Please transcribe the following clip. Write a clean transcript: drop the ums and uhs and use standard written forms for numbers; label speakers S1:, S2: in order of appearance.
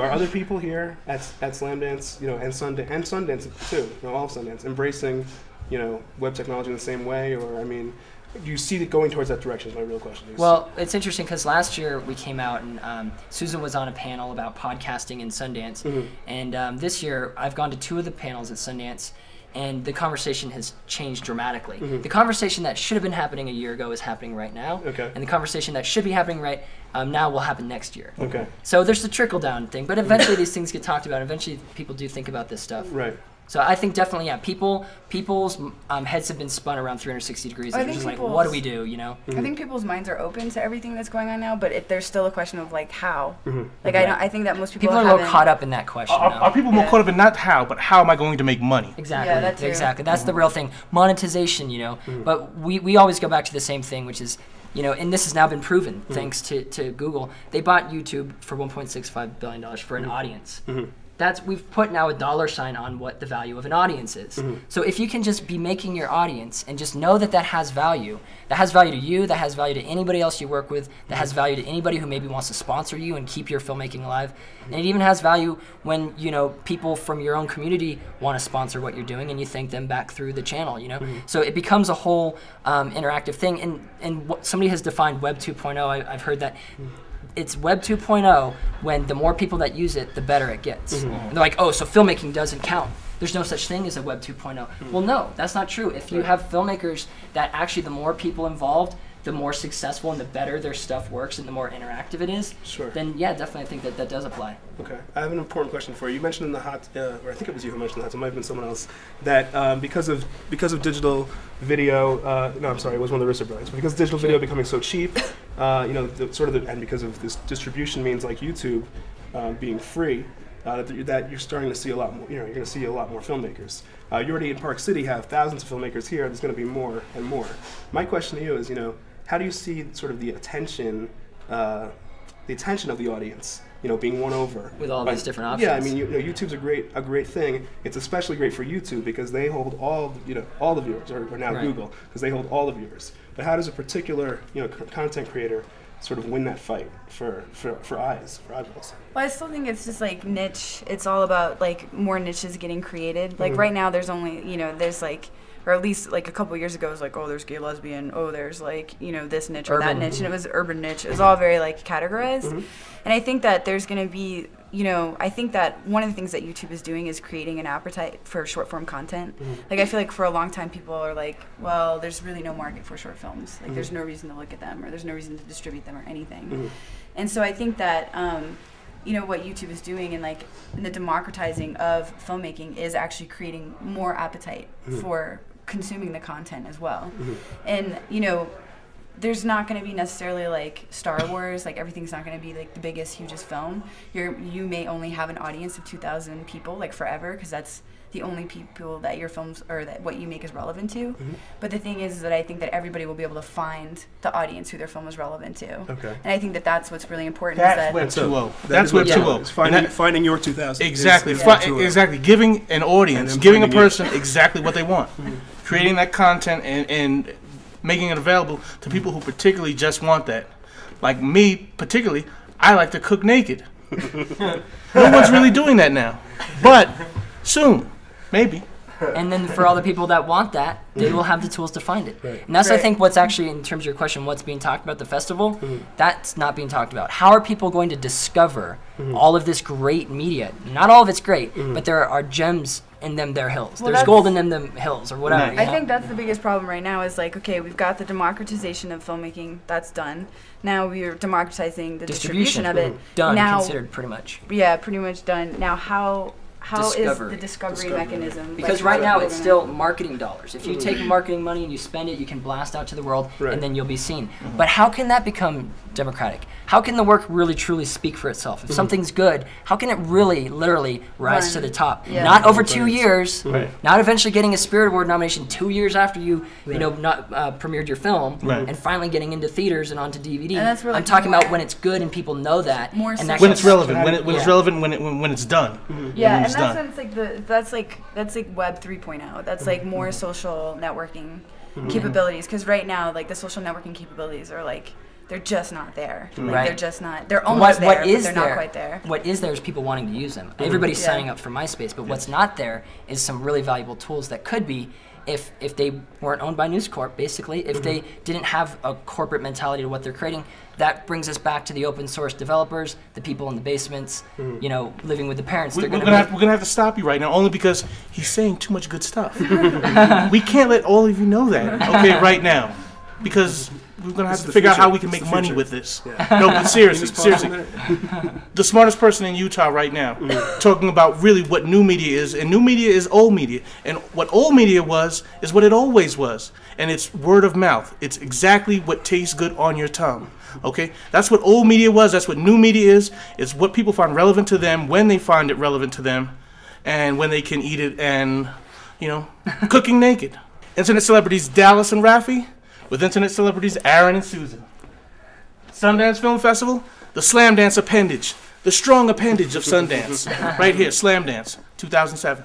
S1: Are other people here at Slamdance, and Sundance too, all of Sundance, embracing, web technology in the same way, or I mean, do you see it going towards that direction? Is my real question.
S2: Well, it's interesting because last year we came out and Susan was on a panel about podcasting in Sundance, and this year I've gone to 2 of the panels at Sundance, and the conversation has changed dramatically. The conversation that should have been happening a year ago is happening right now, and the conversation that should be happening right now will happen next year. So there's the trickle-down thing, but eventually these things get talked about. Eventually people do think about this stuff.
S1: Right.
S2: So I think definitely, yeah, people's heads have been spun around 360 degrees. They're just like, what do we do,
S3: I think people's minds are open to everything that's going on now, but there's still a question of, like, how. Like, I think that most people
S2: are a little caught up in that question.
S4: Are people more caught up in not how, but how am I going to make money?
S2: Exactly.
S3: Yeah, that too.
S2: Exactly. That's the real thing. Monetization, But we always go back to the same thing, which is, and this has now been proven thanks to Google. They bought YouTube for $1.65 billion for an audience. We've put now a $sign on what the value of an audience is. So if you can just be making your audience and just know that has value to you, that has value to anybody else you work with, that has value to anybody who maybe wants to sponsor you and keep your filmmaking alive, and it even has value when people from your own community want to sponsor what you're doing and you thank them back through the channel. So it becomes a whole interactive thing. And what somebody has defined Web 2.0. I've heard that. It's Web 2.0 when the more people that use it, the better it gets. And they're like, oh, so filmmaking doesn't count. There's no such thing as a Web 2.0. Well, no, that's not true. If you have filmmakers that actually the more people involved, the more successful and the better their stuff works and the more interactive it is, then yeah, definitely I think that does apply.
S1: Okay, I have an important question for you. You mentioned in the hot, or I think it was you who mentioned that, so it might have been someone else, that because of digital video, no, I'm sorry, it was one of the Risser brothers, but because digital video becoming so cheap, and because of this distribution means like YouTube being free, that you're starting to see a lot more. You're going to see a lot more filmmakers. You already in Park City have thousands of filmmakers here. There's going to be more and more. My question to you is, how do you see sort of the attention of the audience, being won over
S2: with all these different options?
S1: Yeah, I mean, YouTube's a great thing. It's especially great for YouTube because they hold all the viewers, or now Google, because they hold all the viewers. But how does a particular content creator sort of win that fight for eyeballs?
S3: Well, I still think it's just like niche. It's all about like more niches getting created. Like right now, there's only there's like, or at least like a couple years ago, it was like, oh, there's gay lesbian. Oh, there's like this niche or
S2: urban.
S3: that niche, and it was urban niche. It was all very like categorized. And I think that there's going to be I think that one of the things that YouTube is doing is creating an appetite for short form content. Like I feel like for a long time people are like, well, there's really no market for short films. Like there's no reason to look at them, or there's no reason to distribute them or anything. And so I think that what YouTube is doing and like in the democratizing of filmmaking is actually creating more appetite for consuming the content as well. And there's not going to be necessarily like Star Wars, like everything's not going to be like the biggest, hugest film. You may only have an audience of 2,000 people like forever, because that's the only people that your films or that what you make is relevant to. But the thing is that I think that everybody will be able to find the audience who their film is relevant to. And I think that that's what's really important.
S4: That's Web 2.0. That's Web 2.0.
S1: Finding your 2,000.
S4: Exactly. Exactly. Giving an audience, giving a person exactly what they want. Creating that content and making it available to people who particularly just want that. Like me, particularly, I like to cook naked. No one's really doing that now. But soon, maybe.
S2: And then for all the people that want that, they will have the tools to find it. And that's, I think, what's actually, in terms of your question, what's being talked about at the festival, that's not being talked about. How are people going to discover all of this great media? Not all of it's great, but there are gems in their hills. There's gold in them hills, or whatever.
S3: I think that's the biggest problem right now is like, okay, we've got the democratization of filmmaking, that's done. Now we're democratizing the distribution of it.
S2: Done, considered pretty much.
S3: Yeah, pretty much done. Now how is the discovery mechanism?
S2: Because right now it's still marketing dollars. If you take marketing money and you spend it, you can blast out to the world, and then you'll be seen. But how can that become democratic? How can the work really truly speak for itself? If something's good, how can it really, literally rise to the top? Not over 2 years, not eventually getting a Spirit Award nomination 2 years after you, not premiered your film, and finally getting into theaters and onto DVD. And that's really I'm talking about when it's good and people know that.
S4: When it's relevant, when it's relevant, when it's done.
S3: Yeah, and that's when it's like that's like Web 3.0. That's like more social networking capabilities. Because right now, like the social networking capabilities are like they're just not there.
S2: Right.
S3: Like, they're just not. They're almost there, but they're not quite there.
S2: What is there is people wanting to use them. Everybody's signing up for MySpace, but what's not there is some really valuable tools that could be, if they weren't owned by News Corp, basically, if they didn't have a corporate mentality to what they're creating. That brings us back to the open source developers, the people in the basements, you know, living with the parents.
S4: We're gonna have to stop you right now, only because he's saying too much good stuff. We can't let all of you know that, okay, right now, because we're gonna have to figure out how we can make money with this. No, but seriously, the smartest person in Utah right now, talking about really what new media is, and new media is old media, and what old media was is what it always was, and it's word of mouth. It's exactly what tastes good on your tongue. Okay, that's what old media was. That's what new media is. It's what people find relevant to them when they find it relevant to them, and when they can eat it, and you know, cooking naked. Internet celebrities Dallas and Rafi, with internet celebrities Arin and Susan. Sundance Film Festival, the Slam Dance appendage, the strong appendage of Sundance, right here, Slam Dance, 2007.